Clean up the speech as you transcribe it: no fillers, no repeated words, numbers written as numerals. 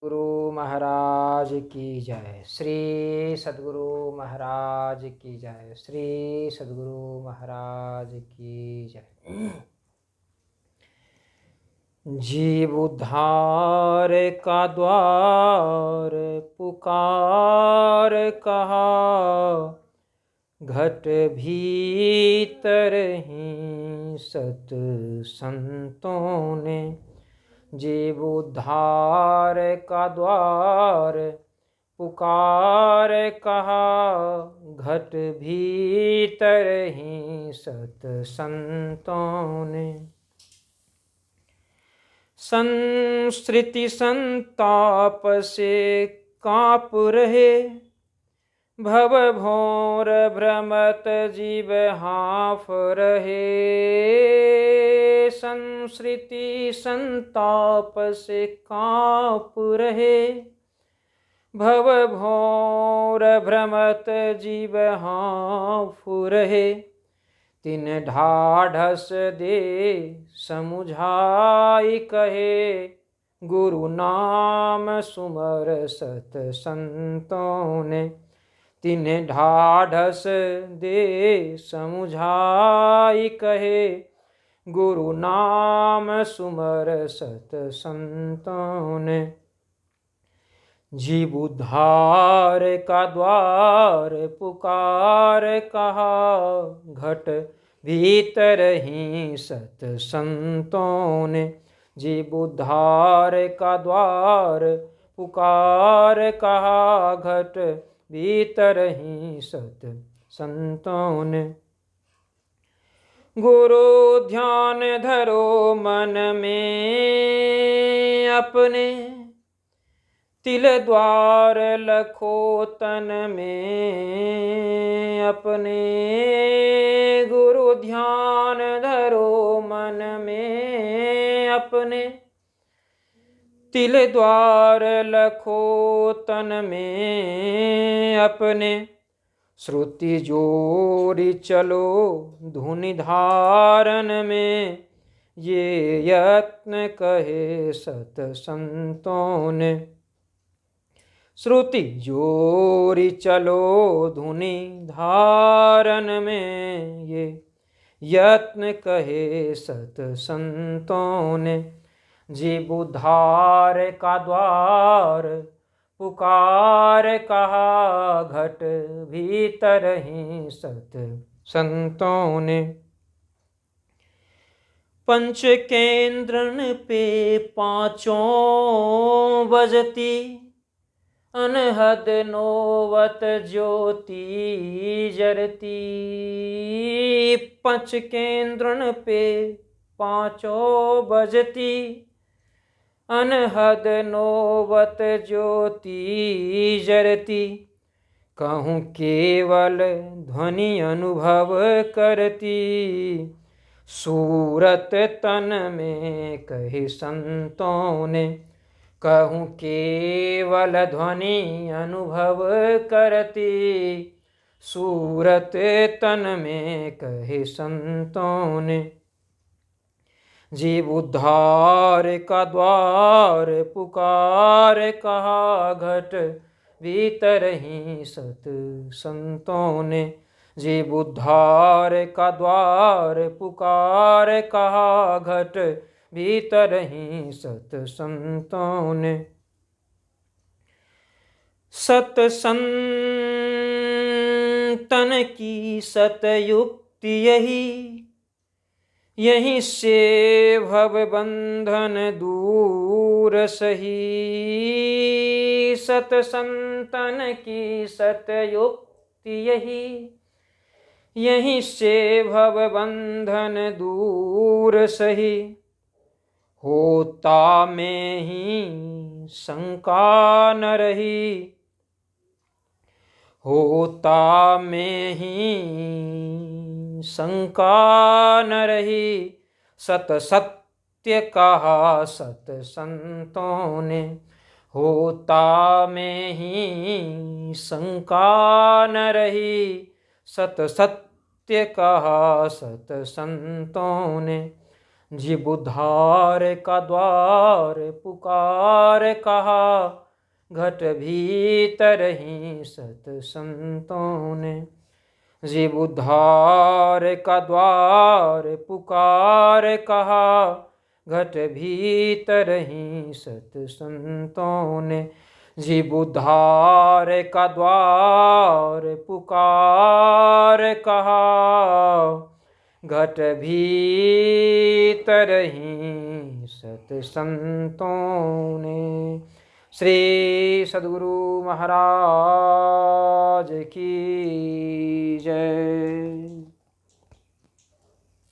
गुरु महाराज की जय। श्री सद्गुरु महाराज की जय। श्री सद्गुरु महाराज की जय। जीव उद्धार का द्वार पुकार कहा, घट भीतर ही सत संतों ने। जीव उद्धार का द्वार पुकार कहा, घट भीतर ही सत संतों ने। संस्कृति संताप से काँप रहे, भव भोर भ्रमत जीव हाँफ रहे। संस्कृति संताप से काँप रहे, भव भोर भ्रमत जीव हाँफ रहे। तिन ढाढ़स दे समुझाई कहे, गुरु नाम सुमर सत संतों ने। तिन ढाढ़स दे समुझाई कहे, गुरु नाम सुमर सत संतों ने। जीव उद्धार का द्वार पुकार कहा, घट भीतर ही सत संतों ने। जीव उद्धार का द्वार पुकार कहा, घट भीतर ही सत संतों ने। गुरु ध्यान धरो मन में अपने, तिल द्वार लखो तन में अपने। गुरु ध्यान धरो मन में अपने, तिल द्वार लखो तन में अपने। श्रुति जोरी चलो धुनि धारण में, ये यत्न कहे सत संतों ने। श्रुति जोरी चलो धुनि धारण में, ये यत्न कहे सत संतों ने। जीव उद्धार का द्वार पुकार कहा, घट भीतर ही सत संतों ने। पंच केंद्रन पे पांचों बजती, अनहद नौवत ज्योति जरती। पंच केंद्रन पे पांचों बजती, अनहद नौवत ज्योति जरती। कहूँ केवल ध्वनि अनुभव करती, सूरत तन में कहे संतों ने। कहूँ केवल ध्वनि अनुभव करती, सूरत तन में कहे संतों ने। जीव उद्धार का द्वार पुकार कहा, घट भीतर ही सत संतों ने। जीव उद्धार का द्वार पुकार कहा, घट भीतर ही सत संतों ने। सत संतन की सतयुक्ति यहीं से भव बंधन दूर सही। सत संतन की सतयुक्ति यहीं से भव बंधन दूर सही। होता में ही शंका न रही, होता में ही शंका न रही। सत सत्य कहा सत संतों ने, होता में ही शंका न रही। सत सत्य कहा सत संतों ने। जीव उद्धार का द्वार पुकार कहा, घट भीतर ही सत संतों ने। जीव उद्धार का द्वार पुकार कहा, घट भीतर ही सत संतों ने। जीव उद्धार का द्वार पुकार कहा, घट भीतर ही सत संतों ने। श्री सद्गुरु महाराज की जय।